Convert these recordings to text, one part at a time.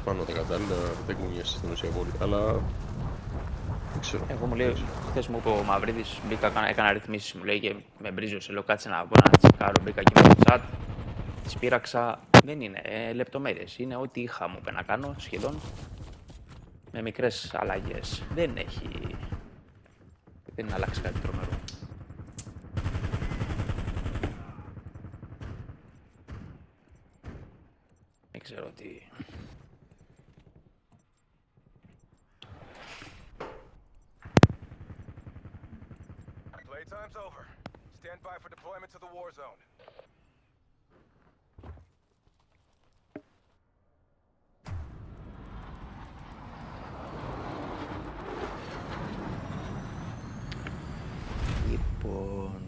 έχεις πάνω τα κατάλληλα, δεν κουνιέσαι στην ουσία πολύ, αλλά δεν ξέρω. Εγώ μου λέει, χθες μου είπε ο Μαυρίδης, έκανα ρυθμίσεις, μου λέει και με μπρίζωσε, λέω κάτσε να βγω να τσεκάρω, μπήκα εκεί με το chat, τις πείραξα, δεν είναι λεπτομέρειες, είναι ό,τι είχα μου είπε να κάνω σχεδόν, με μικρές αλλαγές, δεν είναι αλλάξει κάτι τρομερό. Δεν ξέρω τι... Playtime's over. Stand by for deployment to the war zone. Λοιπόν...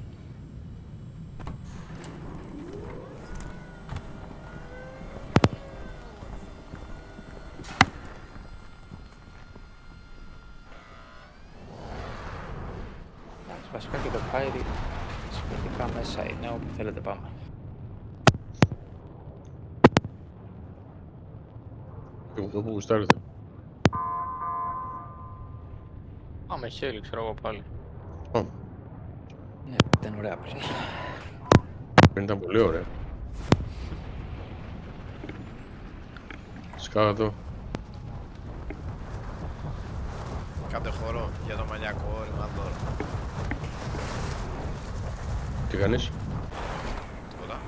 Βασικά και το Fire σχετικά μέσα είναι, όπου θέλετε πάμε. Και αυτό που γουστάρετε. Πάμε χέλη, ξέρω εγώ πάλι. Πάμε. Ναι, ήταν ωραία πριν. Πριν ήταν πολύ ωραία. Σκάτω. Κάντε χώρο για το μανιακό ρημαδόρο. Τι κάνεις? Τίποτα.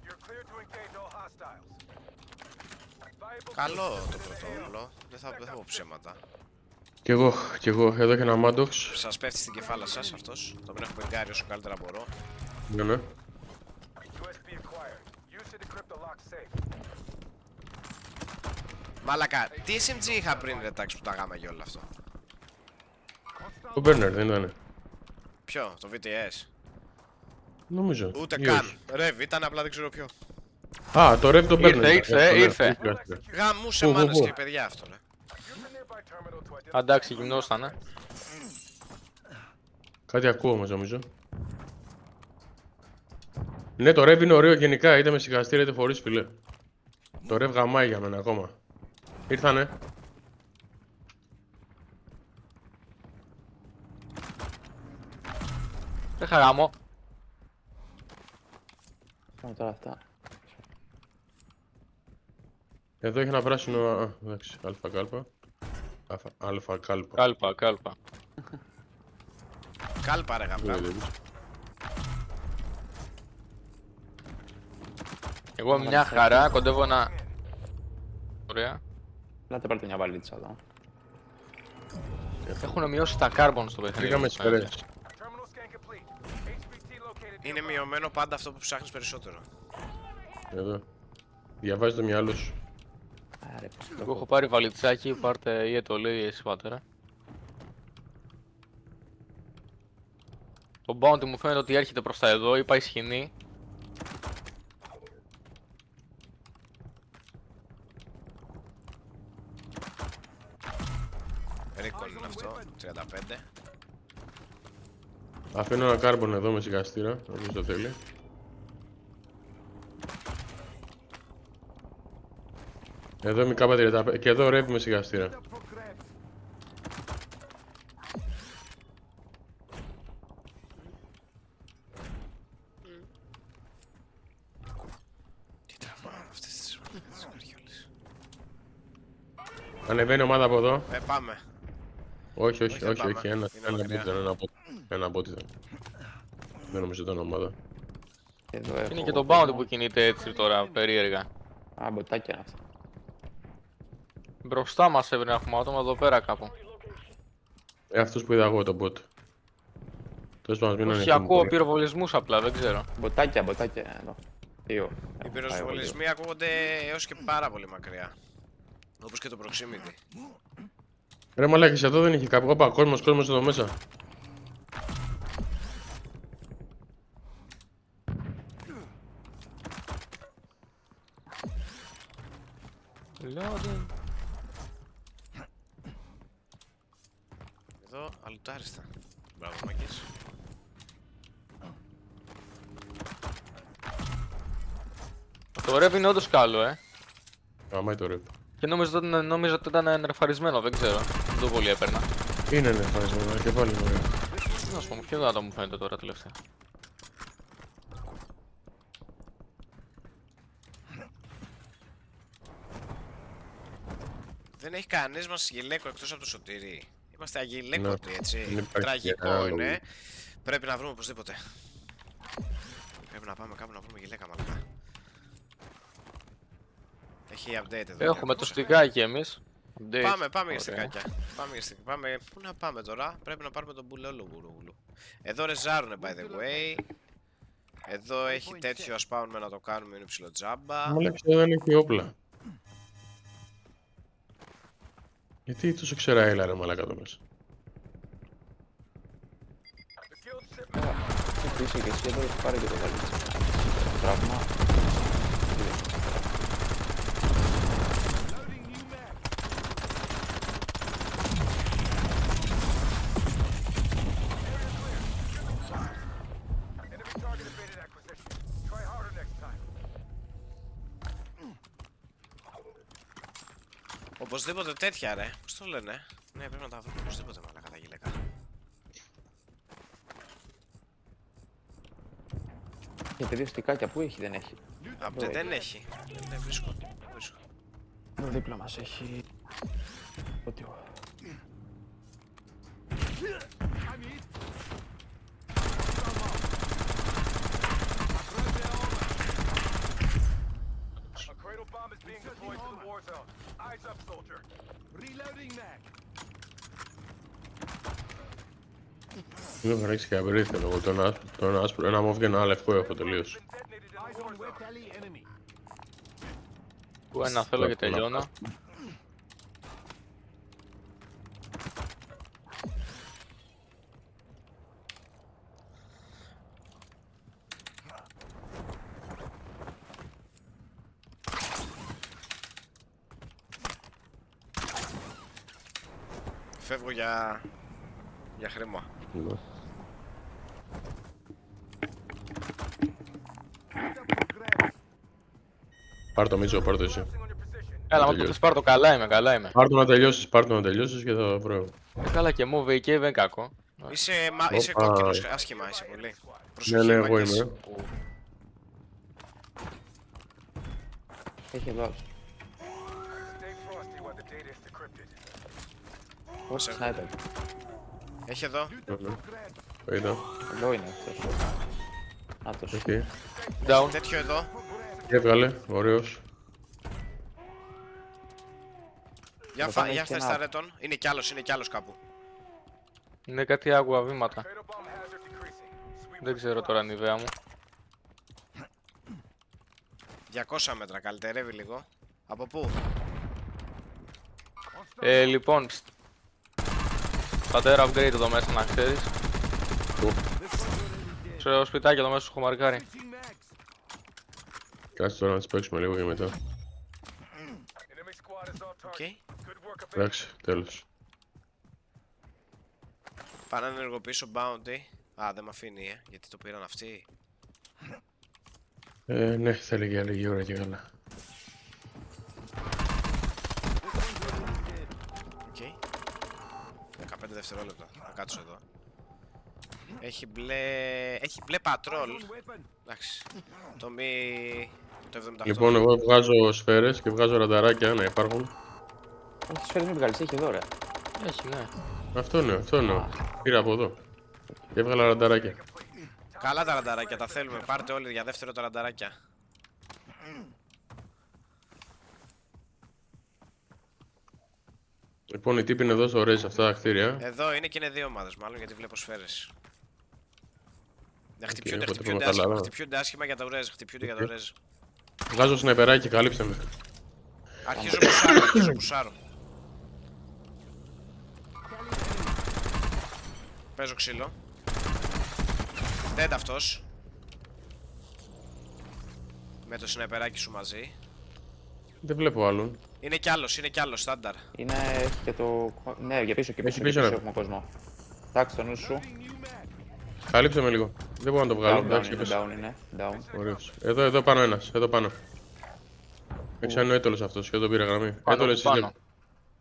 You're clear to engage all hostiles. Valuable Καλό το πρωτόκολλο. Δεν θα πω ψέματα. Κι εγώ, εδώ έχει ένα Maddox. Σας πέφτει στην κεφάλα σας αυτός. Τον έχω εγκάρει όσο καλύτερα μπορώ. Ναι. USB acquired. Use it to decrypt the lock safe. Μάλακα, τι SMG είχα πριν ρε τάξη που τα γάμα για όλο αυτό. Το Burner δεν ήταν. Ποιο, το VTS? Νομίζω. Ούτε Ή καν. όχι. Rev ήταν, απλά δεν ξέρω ποιο. Α, το Rev το Burner. Ήρθε. Γαμούσε Πού, μάνας πού? και παιδιά αυτό ρε. Use the nearby terminal to identify. Εντάξει, γυμνόστανε. Κάτι ακούω όμως νομίζω. Ναι, το Rev είναι ωραίο γενικά, είτε με σιγαστήρα είτε χωρίς φιλέ. Το Rev γαμάει για μένα ακόμα. Ήρθανε. Δεν χαράμω. Πάμε τώρα αυτά. Εδώ έχει ένα πράσινο. Α, εντάξει, αλφα κάλπα. Αλφα κάλπα. Κάλπα. Κάλπα ρε γαμπρά. Εγώ μια χαρά, κοντεύω ένα... Ωραία. Λάτε πάρτε μια βαλίτσα εδώ. Έχουν μειώσει τα carbon στο παιχνίδι. Πήγαμε σφαιρές. Terminal scan complete. HVT located. Είναι μειωμένο πάντα αυτό που ψάχνεις περισσότερο. Εδώ. Διαβάζει το μυαλό σου. Άρε, πώς το Εγώ έχω πάρει βαλιτσάκι, πάρτε ή το λέει εσύ πατέρα. Το bounty μου φαίνεται ότι έρχεται προς τα εδώ ή πάει σχοινή. Recon είναι αυτό, 35. Αφήνω ένα κάρμπον εδώ με σιγαστήρα, όποιος το θέλει. Εδώ είμαι κάπα 35 και εδώ Rev με σιγαστήρα. Τι τραβάω αυτές τις καριόλες. Ανεβαίνει ομάδα από εδώ. Πάμε. Όχι, δεν πάμε. ένα Είναι bot μακριά. ήταν, ένα bot ήταν. Δεν νομίζω ήταν ομάδα. Εδώ έχω... Είναι και το bounty που κινείται έτσι τώρα, περίεργα. Α, μποτάκια είναι αυτά. Μπροστά μας έπρεπε να έχουμε άτομα εδώ πέρα κάπου. Αυτός που είδα εγώ το bot. Τέλος πάντων, μην Όχι, ανεβαίνει ακούω πολύ. πυροβολισμούς απλά, δεν ξέρω. Μποτάκια εδώ. Δύο. Οι πυροσβολισμοί ακούγονται έως και πάρα πολύ μακριά. Όπως και το proximity. Ρε μαλάκες, εδώ δεν είχε κάπου. Όπα, κόσμος εδώ μέσα. Loading. Εδώ, αλουτάριστα. Μπράβο, μάγκες. Το Rev είναι όντως καλό, Γαμάει το ρεπ. Και νόμιζα ότι ήταν νερφαρισμένο, δεν ξέρω. Δεν το πολύ έπαιρνα. Είναι εμφανισμένο και πάλι ωραίο. Να σου πω, πιο γάτο μου φαίνεται τώρα τελευταία. Δεν έχει κανείς μας γυλαίκο εκτός από το Σωτήρι. Είμαστε αγυλαίκωτοι, Ναι. έτσι. Δεν υπάρχει Τραγικό κανένα είναι. λόγο. Πρέπει να βρούμε οπωσδήποτε. Πρέπει να πάμε κάπου να βρούμε γυλαίκα μάλλον. Έχει update εδώ. Έχουμε το 200. στικάκι εμείς. Update. Πάμε για Ωραία. στεκάκια. Πάμε. Πού να πάμε τώρα, πρέπει να πάρουμε τον μπουλόλο γουρούγλου. Εδώ ρεζάρουνε by the way. Εδώ έχει τέτοιο, ας πάμε να το κάνουμε, είναι ψηλό τζάμπα. Μου λέει εδώ δεν έχει όπλα. Γιατί τόσο ξεράιλα ρε μαλάκα το μέσα. Είσαι και εσύ εδώ, έχει πάρει και το βαλίτσι. Τραύμα. Enemy target evaded acquisition. Try harder next time. Οπωσδήποτε τέτοια ρε. Πώς το λένε. Ναι, πρέπει να τα βρούμε οπωσδήποτε μαλάκα τα γυλαίκα. Έχετε δύο στικάκια, πού έχει, δεν έχει. Update δεν έχει. Δεν βρίσκω. Εδώ δίπλα μας έχει... Ό,τι... A cradle bomb is being deployed to the war zone. Eyes up, soldier. Reloading mag. Είναι βρέξει και απερίφθηνο. Εγώ τον άσπρο, ένα μόβ και ένα λευκό έχω τελείως. Been detonated in the war zone. Που ένα θέλω και τελειώνω. Φεύγω για χρήμα. Ναι. Πάρ' το Μίτσο, πάρ' το εσύ. Έλα, μα το θες πάρ' το, καλά είμαι. Πάρ' το να τελειώσεις και θα βρω. Καλά και μου VK δεν είναι κακό. Είσαι Οπα. κόκκινος, άσχημα είσαι πολύ. Ναι, Προσοχή, ναι, εγώ μάγκες. είμαι. Έχει εδώ άλλος. Stay frosty while the data is decrypted. Όχι, σνάιπερ. Έχει εδώ. Ναι, ναι. Το είδα. Εδώ είναι αυτός. Άτος. Εκεί. Down. Τέτοιο εδώ. Και έβγαλε, ωραίος. Για Εδώ πάνω για έχει φτάσει ένα- τα ρέτον. Είναι κι άλλος κάπου. Είναι κάτι άγουα βήματα. Cradle bomb hazard decreasing. Sweep Δεν ξέρω τώρα την ιδέα μου. 200 μέτρα, καλυτερεύει λίγο. Από πού? Λοιπόν, πατέρα upgrade εδώ μέσα να ξέρεις. Πού? Στο σπιτάκι εδώ μέσα σου έχω μαρκάρει. Κάτσε τώρα να τις παίξουμε λίγο και μετά. Enemy squad is on Οκ. target. Good work evading. Εντάξει, τέλος. Πάνε να ενεργοποιήσω bounty. Α, δεν με αφήνει, γιατί το πήραν αυτοί. Ναι, θέλει για λίγη ώρα και καλά. Οκ. 15 δευτερόλεπτα. Θα κάτσω εδώ. Έχει μπλε πατρόλ. Εντάξει. Το μη... Το 78. Λοιπόν, εγώ βγάζω σφαίρες και βγάζω ρανταράκια να υπάρχουν. Όχι, τις φέρεις μην βγάλεις, έχει εδώ ρε. Έχει, ναι. Αυτό είναι. Πήρα από εδώ. Και έβγαλα ρανταράκια. Καλά τα ρανταράκια, τα θέλουμε. Πάρτε όλοι για δεύτερο τα ρανταράκια. Λοιπόν, οι τύποι είναι εδώ στο ρέζ αυτά τα κτίρια. Εδώ είναι και είναι δύο ομάδες μάλλον γιατί βλέπω σφαίρες. Χτυπιούνται, οπότε χτυπιούνται πάμε άσχημα, καλά. χτυπιούνται άσχημα για το ρέζ, χτυπιούνται για το ρέζ. Βγάζω σναϊπεράκι, καλύψτε με. Αρχίζω πουσάρω. Παίζω ξύλο. Dead αυτός. Με το σναϊπεράκι σου μαζί. Δεν βλέπω άλλον. Είναι κι άλλος, στάνταρ. Είναι, έχει και το... Ναι, για πίσω και Έχει πίσω, πίσω, ναι. έχουμε κόσμο. Εντάξει το νου σου. Καλύψτε με λίγο. Δεν μπορώ να το βγάλω. Down Εντάξει, είναι, είπες. down είναι, down. Ωραίος. Εδώ πάνω ένας. Εδώ πάνω. Έξω είναι ο έτολος αυτός και δεν τον πήρα γραμμή. Πάνω, Έτολε, πάνω.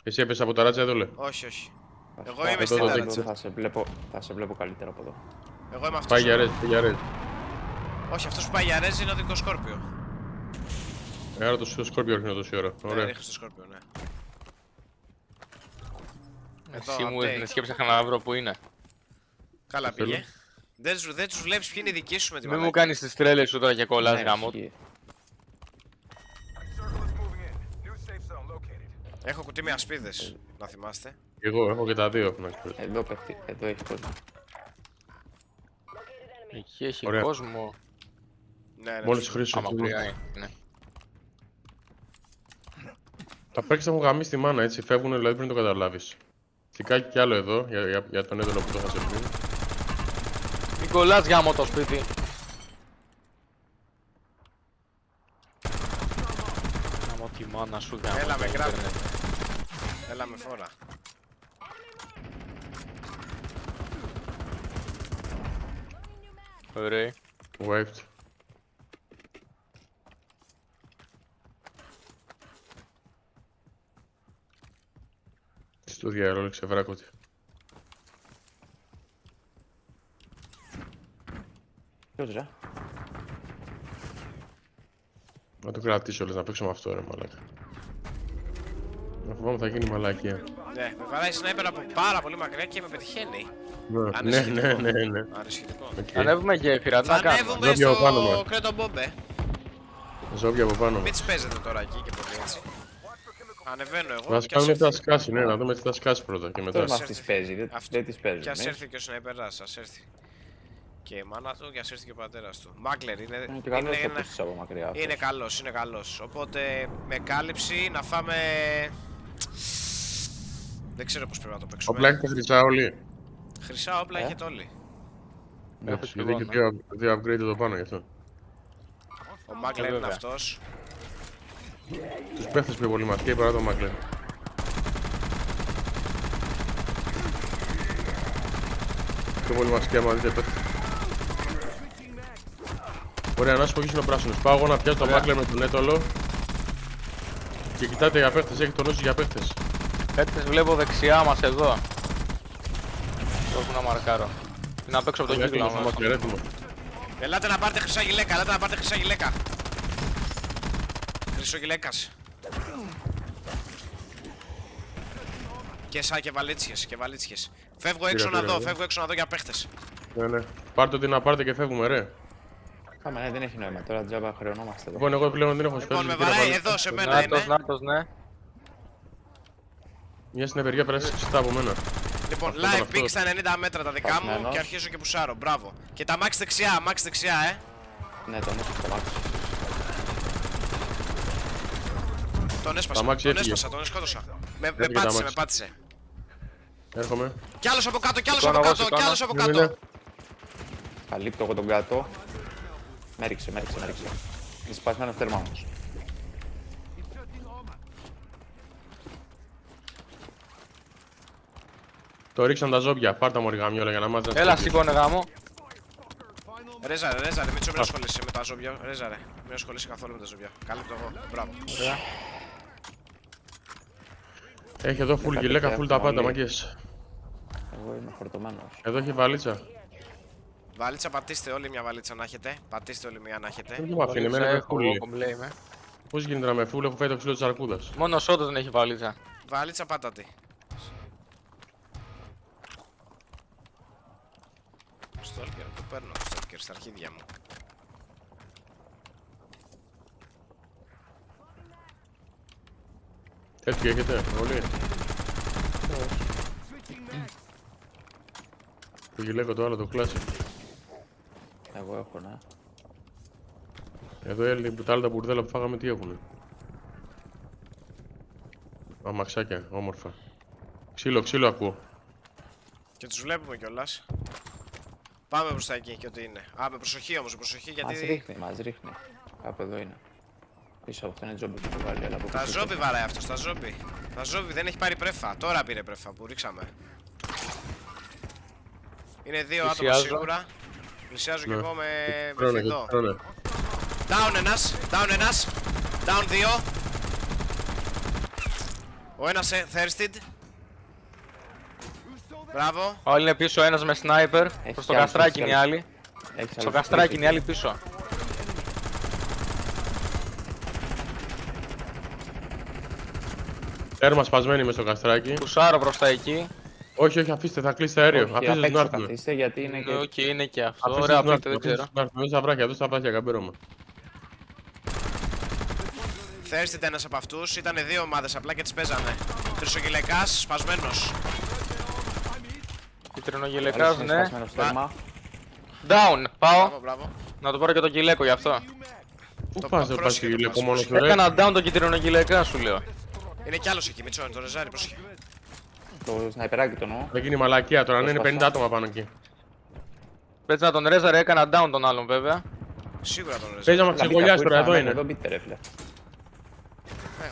εσύ έπεσες από τα ράτσα, έτολε. Όχι, όχι. Θα Εγώ σου είμαι πάω στην εδώ, ταράτσα. θα σε βλέπω καλύτερα από εδώ. Εγώ είμαι αυτός. Πάει για ρέζ, πάει για ρέζ. Όχι, αυτός που πάει για ρέζ είναι ο δικό Σκόρπιο. Άρα το Σκόρπιο έρχεται τόση ώρα. Ναι, Ωραία. ρίχνει στο Σκόρπιο, ναι. Εσύ μου update. έδινες και έψαχνα να βρω που είναι. Καλά θέλω. πήγε. Δεν τους βλέπεις ποιοι είναι οι δικοί σου με τη Μην μου μαλακία. κάνεις τις τρέλες σου τώρα και κολλάς Ναι, γάμο. ισχύει. Circle is moving in. New safe zone located. Έχω κουτί με ασπίδες, να θυμάστε. Εγώ έχω και τα δύο. να ξέρεις. Εδώ πέφτει, εδώ έχει κόσμο. Εκεί έχει Ωραία. κόσμο. Ναι, ναι. Μόλις χρήσου. Άμα μακριά είναι. Τα παίξεις έχουν γαμίσει τη μάνα, έτσι. Φεύγουν δηλαδή πριν το καταλάβεις. Τικάκι κι άλλο εδώ, για τον έτολο που το είχα σε πριν. Μην κολλάς γάμο το σπίτι. Γάμο τη μάνα σου γάμο. Έλα το με γκράβ. ίντερνετ. Έλα με φόρα. Ωραία. Waved. Στο διάλογο ξεβράκωτη. Ποιος ρε? Να το κρατήσω όλες, να παίξω με αυτό ρε μαλάκα. Να φοβάμαι θα γίνει μαλακία. Ναι, με βαράει σνάιπερ από πάρα πολύ μακριά και με πετυχαίνει. Ναι, ναι, ναι, ναι. Ανησυχητικό. Οκ. Ανέβουμε γέφυρα, τι Θα να κάνουμε. ανέβουμε Ζόμπια από πάνω στο μας. Κρέτο Μπόμπε. Ζόμπια από πάνω. Μην τις παίζετε τώρα εκεί και πολύ έτσι. Ανεβαίνω εγώ Να και ας σκάσουμε τι θα έρθει. σκάσει, ναι, να δούμε τι θα σκάσει πρώτα και μετά. Αυτός μας τις παίζει, δεν τις παίζουμε. Και ας έρθει και ο σνάιπερας, ας έρθει. Και η μάνα του και ας έρθει και ο πατέρας του. Μάγκλερ είναι, Είναι και καλό είναι, το ένα- πούτης από μακριά. είναι καλός, είναι καλός. Οπότε με κάλυψη να φάμε... Δεν ξέρω πώς πρέπει να το παίξουμε. Όπλα έχετε χρυσά όλοι. Χρυσά όπλα έχετε όλοι. Εντάξει, και γιατί εγώ, έχει δύο upgrade εδώ πάνω γι' αυτό. Ο Μάγκλερ είναι βέβαια. αυτός. Τους παίχτες πιο πολύ μας και παρά το Μάκλερ. Πιο πολύ μας και άμα δείτε παίχτες. Ωραία, να σου πω ο πράσινος. Πάω εγώ να πιάσω το Μάκλερ με τον έτολο. Και κοιτάτε για παίχτες, έχει τον νου για παίχτες. Πέτες βλέπω δεξιά μας εδώ. Το έχω να μαρκάρω. Είναι να παίξω από το κύκλο Έτοιμος ο μας. Μάκλερ, έτοιμος. Ελάτε να πάρετε χρυσά γυλαίκα, ελάτε να πάρετε χρυσά γυλαίκα. Χρυσογυλαίκας. Και βαλίτσιες, και βαλίτσιες. Φεύγω έξω να πήρα, δω, ναι. φεύγω έξω να δω για παίχτες. Ναι, ναι. Πάρτε ό,τι να πάρετε και φεύγουμε, ρε. Κάμε, ναι, δεν έχει νόημα. Τώρα τζάμπα χρεωνόμαστε εδώ. Λοιπόν, εγώ πλέον δεν έχω Λοιπόν, σπέσει. με βαράει εδώ σε μένα Νάτος, είναι. νάτος, ναι. Μια συνεπεργία περάσει 6 από μένα. Λοιπόν, Αυτό ήταν live αυτό. pick στα 90 μέτρα τα δικά μου Πασμένος. και αρχίζω και πουσάρω. Μπράβο. Και τα max δεξιά, Ναι, το μέσο στο μάξι. Τον έσπασα, Τα Max τον έφυγε. έσπασα, τον σκότωσα. Με Έφυγε τα πάτησε, Max. με πάτησε. Έρχομαι. Κι άλλος από κάτω, κι άλλος Σηκώνω από εγώ, κάτω, κι σηκώνω. άλλος από Ναι, ναι, ναι. κάτω. Καλύπτω εγώ τον κάτω. Με ρίξε. Είναι σπασμένο τέρμα όμως. Το ρίξαν τα ζόμπια. Πάρτα μου ριγαμιόλα για να μάθει να Έλα στείλει. σηκώνε γάμο. Ρέζαρε, Μίτσο, μην ασχολείσαι με τα ζόμπια. Ρέζαρε, μην ασχολείσαι καθόλου με τα ζόμπια. Καλύπτω εγώ, μπράβο. Έχει εδώ full γυλαίκα, full τα πάντα, μαγκές. Εγώ είμαι φορτωμένος. Εδώ έχει βαλίτσα. Βαλίτσα, πατήστε όλοι μια βαλίτσα να έχετε. Πατήστε όλοι μια να έχετε. Δεν μου αφήνει, εμένα με Έχω εγώ full. κομπλέ είμαι. Πώς γίνεται να με full, έχω φάει το ξύλο της αρκούδας. Μόνο ο Σότος δεν έχει βαλίτσα. Βαλίτσα, πάτατη. Στόλκερ, το παίρνω το Στόλκερ στα αρχίδια μου. Τέτοιο έχετε, όλοι. Το γυλαίκο το άλλο, το classic. Εγώ έχω, ναι. Εδώ οι άλλοι τα άλλα τα μπουρδέλα που φάγαμε τι έχουνε. Αμαξάκια, όμορφα. Ξύλο ακούω. Και τους βλέπουμε κιόλας. Πάμε προς τα εκεί και ό,τι είναι. Α, με προσοχή όμως, με προσοχή Μας ρίχνει. Κάπου εδώ είναι. Πίσω από αυτό είναι τζόμπι που το βάλει, αλλά από Τα πίσω ζόμπι του. βαράει αυτός, τα ζόμπι. Τα ζόμπι δεν έχει πάρει πρέφα. Τώρα πήρε πρέφα που ρίξαμε. Είναι δύο άτομα Πλησιάζω. σίγουρα. Πλησιάζω κι Ναι. εγώ με Τρώνε, εδώ. τρώνε. Down ένας. Down 2. Ο ένας thirsted. Μπράβο. Όλοι είναι πίσω, ένας με sniper. Προς το κι άλλους, καστράκι έχει είναι οι άλλοι. Έχεις Στο άλλους καστράκι τρεις είναι οι άλλοι πίσω. Τέρμα σπασμένη μες στο καστράκι. Πουσάρω προς τα εκεί. Όχι, όχι, αφήστε, θα κλείσει το αέριο. Όχι, Αφήστε απ' τον έξω άρθρο. καθίστε γιατί είναι και... Οκ, είναι και αυτό. Αφήστε Ωραία, τον αφήστε, άρθρο. δεν ξέρω. Μέσα στα βράχια, εδώ στα βράχια, καμπέρωμα. Thirsted ένας από αυτούς. Ήτανε δύο ομάδες απλά και τις παίζανε. Χρυσογυλαικάς, σπασμένος. Κυτρινογυλαικάς, είναι ναι. σπασμένο στέρμα. Down, πάω. Μπράβο, μπράβο. Να του πάρω και το γυλαίκο γι' αυτό. Πού Το πας, πρόσεχε, δεν πας το γυλαίκο πας, μόνο πρόσεχε. σου, ρε. Έκανα down το κυτρινογυλαικά σου λέω. Είναι κι άλλος εκεί, Μιτσό, είναι το ρεζάρι, πρόσεχε. Το σναϊπεράκι το εννοώ. Θα γίνει μαλακία τώρα, αν είναι 50 Προσπαθώ. άτομα πάνω εκεί. Πέτσα να τον ρέζαρε, έκανα down τον άλλον βέβαια. Σίγουρα τον Παίζει ρεζάρι. να μας ξεκολλιάσει τώρα, εδώ είναι. Εδώ μπείτε ρε φίλε.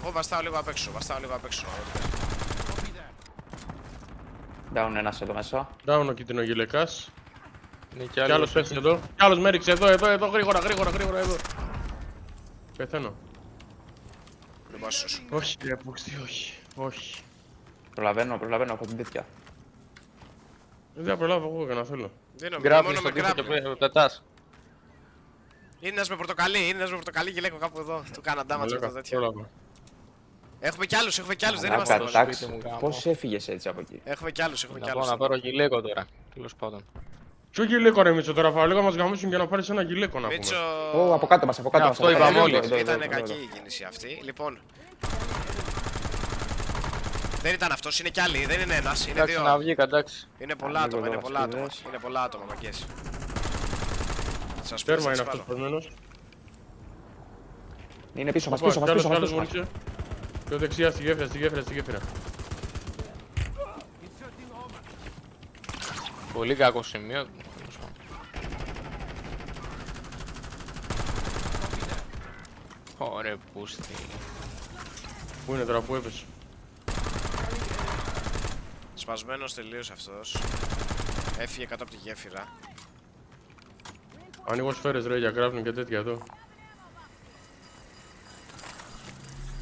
Εγώ βαστάω λίγο απ' έξω, βαστάω λίγο απ' έξω. Down ένας εδώ μέσα. Down ο κυτρινογυλαικάς. Είναι και Κι άλλος άλλος. πέφτει εδώ. Κι άλλος με έριξε εδώ, γρήγορα, εδώ. Πεθαίνω. Δεν πάω σου. Όχι, ρε Πουξτή, όχι. Προλαβαίνω, έχω την τέτοια. Δεν θα προλάβω εγώ και να θέλω. Δίνω, Γκράπλι μόνο με στον τοίχο και γκράπλι. πετάς. Είναι ένας με πορτοκαλί, γυλαίκο κάπου εδώ. Του κάνα damage με το Μαλάκα, τέτοιο. πρόλαβα. Έχουμε κι άλλους, δεν Να είμαστε μόνοι. κατάξει. σπίτι μου, γάμο. Πώς έφυγες έτσι από εκεί. Έχουμε κι άλλους. Να πάω να πάρω γυλαίκο τώρα. Τέλος πάντων. Ποιο γυλαίκο ρε Μίτσο τώρα, φάω λίγο μας γαμίσουν και να πάρεις ένα γυλαίκο να Μίτσο, πούμε. Ω, από κάτω μας, από κάτω μας. αυτό είπαμε όλοι. ήταν κακή η κίνηση αυτή. Λοιπόν, δεν ήταν αυτός, είναι κι άλλοι, δεν είναι ένας, είναι Εντάξει να δύο. βγει, εντάξει. Είναι πολλά Ανοίγω άτομα, εδώ είναι πολλά άτομα. ασπίδες. Είναι πολλά άτομα, μαγκές. Σας Τέρμα πήρε, είναι σας αυτός πάρω. προσμένος. Είναι πίσω μας, Κι πίσω άλλος μας. μόνισε. Πιο δεξιά, στη γέφυρα. Πολύ κακό σημείο. Ωραία πούστη. Πού είναι τώρα, πού έπεσε. Σπασμένος τελείως αυτός. Έφυγε κάτω από τη γέφυρα. Ανοίγω σφαίρες ρε για κράβνουν και τέτοια εδώ.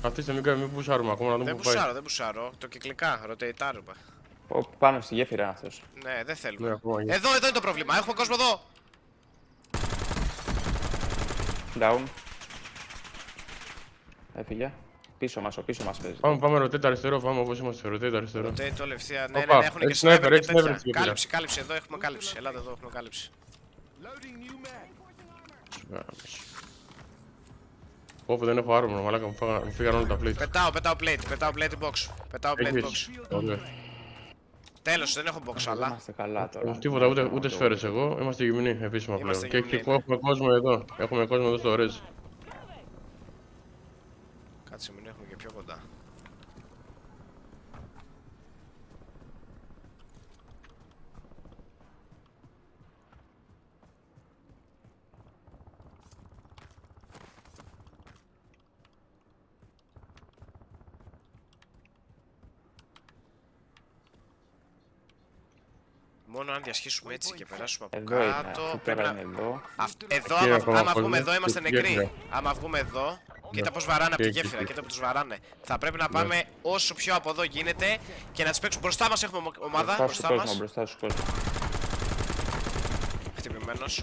Αφήστε μην πουσάρουμε ακόμα να δούμε Δεν που πάει. δεν πουσάρω. Το κυκλικά, ρωτεϊτάρουμε. Πάνω στη γέφυρα είναι αυτός. Ναι, δεν Ναι, θέλουμε. ακόμα γίνει. Εδώ είναι το πρόβλημα. Έχουμε κόσμο εδώ. Down. Έφυγε. Πίσω μας παίζει. Πάμε ρωτέτα αριστερό, πάμε όπως είμαστε, ρωτέτα αριστερό. Ρωτέιτο ευθεία. Ναι, Οπα, έχουν και έχει sniper sniper, και έχει sniper τέτοια. στη γέφυρα. Κάλυψη, εδώ έχουμε κάλυψη. Ελάτε εδώ, έχουμε κάλυψη. Όπου δεν έχω άρμορο, μαλάκα μου φύγαν όλα τα plates. Πετάω plate box. Πετάω plate box. Έχεις. Ωραία. Τέλος, δεν έχω box, αλλά. Είμαστε καλά τώρα. Τίποτα, ούτε σφαίρες εγώ, είμαστε γυμνοί επίσημα πλέον. Είμαστε Και γυμνοί, ναι. έχουμε κόσμο εδώ, στο ρεζ. Κάτσε, μην έχουμε και πιο κοντά. Μόνο αν διασχίσουμε έτσι και περάσουμε από Εδώ είναι, κάτω. αυτή Πρέπει πέρα να... είναι εδώ. Εδώ, Εκεί ακόμα άμα κόσμο, βγούμε εδώ, είμαστε και νεκροί. γέφυρα. Άμα βγούμε εδώ, κοίτα πως βαράνε από τη Και εκεί. γέφυρα, κοίτα που τους βαράνε. Θα πρέπει να πάμε όσο πιο από εδώ γίνεται και να τους παίξουμε. Μπροστά μας έχουμε ομάδα, Μπροστά σου μπροστά κόσμο, μας. μπροστά σου κόσμο. Χτυπημένος.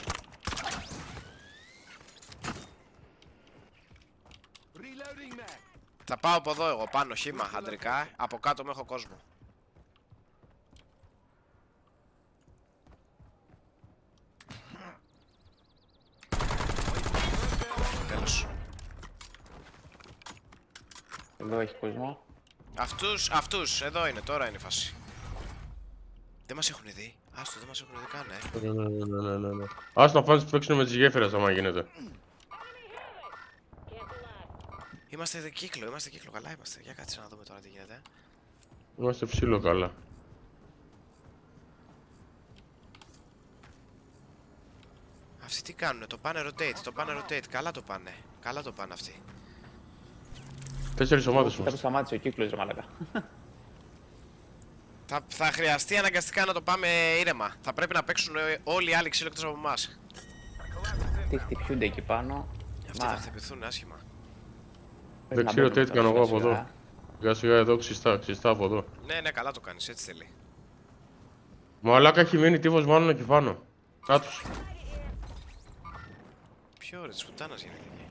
Θα πάω από εδώ εγώ, πάνω, χύμα, αντρικά. Από κάτω μου έχω κόσμο. Τέλος. Εδώ έχει κόσμο. Αυτούς, εδώ είναι, τώρα είναι η φάση. Δεν μας έχουν δει. Άστο, δεν μας έχουν δει καν, Ναι. Ας να πάνε παίξουν με τις γέφυρες άμα γίνεται. Είμαστε κύκλο, καλά είμαστε. Για κάτσε να δούμε τώρα τι γίνεται. Είμαστε ψήλο καλά. Αυτοί τι κάνουνε, το πάνε rotate, καλά το πάνε αυτοί. 4 ομάδες Κοίτα που μας. σταμάτησε ο κύκλος ρε μαλάκα. Θα χρειαστεί αναγκαστικά να το πάμε ήρεμα. Θα πρέπει να παίξουν όλοι οι άλλοι ξύλο εκτός από εμάς. Τι χτυπιούνται εκεί πάνω. Αυτοί θα χτυπηθούν άσχημα. Δεν ξέρω τι έκανα εγώ από εδώ. Σιγά σιγά εδώ ξιστά από εδώ. Ναι, ναι, καλά το κάνεις, έτσι θέλει. Μαλάκα έχει μείνει τύφος μάλλον εκεί πάνω. Κάτους. Ποιο ωραία της πουτάνας γίνεται εκεί.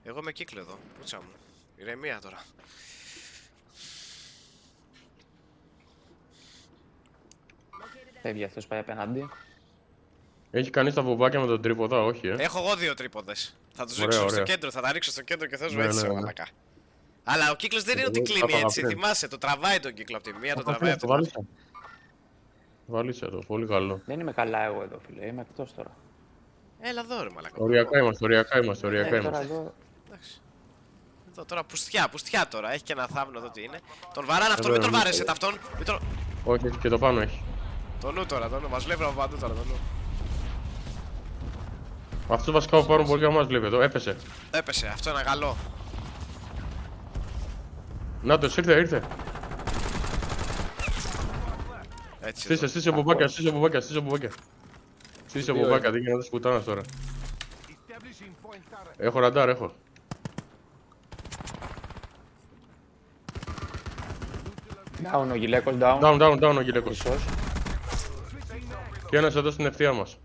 Εγώ με κύκλο εδώ, πούτσα μου. Ηρεμία τώρα. Φεύγει αυτός, πάει απέναντι. Έχει κανείς τα βουβάκια με τον τρίποδα, όχι Έχω εγώ 2 τρίποδες. Θα τους Ωραία, ρίξω στο ωραία. κέντρο, θα τα ρίξω στο κέντρο και θες Ναι, έτσι, ναι, ναι. μαλακά. Αλλά ο κύκλος δεν είναι ότι Εγώ κλείνει θα έτσι, παραπέμπω. θυμάσαι, το τραβάει τον κύκλο από τη μία, το τραβάει από την άλλη. Βάλεις εδώ, πολύ καλό. Δεν είμαι καλά εγώ εδώ, φίλε. Είμαι εκτός τώρα. Έλα εδώ ρε μαλακά. Οριακά είμαστε, οριακά είμαστε, Ναι, οριακά τώρα είμαστε. εδώ. Εντάξει. Εδώ τώρα πουστιά τώρα, έχει και ένα θάμνο εδώ τι είναι. Τον βαράνε αυτόν, Εδώ, μην τον εδώ. βάρεσε αυτόν. Όχι, έχει και το πάνω έχει. Το νου τώρα, το νου, μας βλέπει από παντού τώρα, το νου. Αυτός βασικά από πάνω μπορεί να μας βλέπει εδώ, έπεσε. Έπεσε, αυτό είναι καλό. Νάτος, ήρθε. Έτσι. Στήσε, στήσε μπουμπάκια, στήσε μπουμπάκια. Στήσε μπουμπάκια, δεν γίνεται πουτάνας τώρα. Establishing point turret. Έχω ραντάρ, έχω. Down ο γυλαίκος, down. Down ο γυλαίκος. Χρυσός. Και ένας εδώ στην ευθεία μας.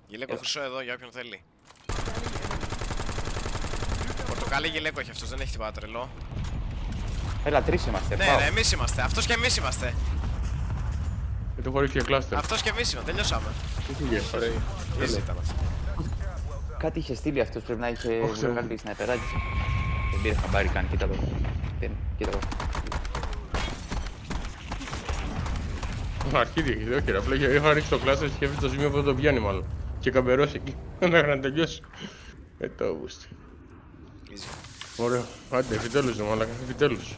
Γυλαίκο χρυσό εδώ για όποιον θέλει. Πορτοκαλί γυλαίκο έχει αυτός, δεν έχει τίποτα τρελό. Έλα, τρεις είμαστε. Ναι, πάω. ναι, εμείς είμαστε, αυτός και εμείς είμαστε. Και το χωρίς και κλάστερ. Αυτός και εμείς είμαστε, τελειώσαμε. Τι πήγε. Easy ήταν αυτό. Κάτι είχε στείλει αυτός, πρέπει να είχε Όχι, βγει κάτι σναϊπεράκι. Δεν πήρε χαμπάρι καν, κοίτα το. Κοίτα το. Αρχίδι, όχι ρε, απλά είχα ρίξει το κλάστερ και έφυγε στο σημείο που δεν το πιάνει μάλλον. Και καμπερώσει εκεί, μέχρι να τελειώσει. Το βούστη. Easy. Ωραία, άντε, επιτέλους ρε μαλάκα, επιτέλους.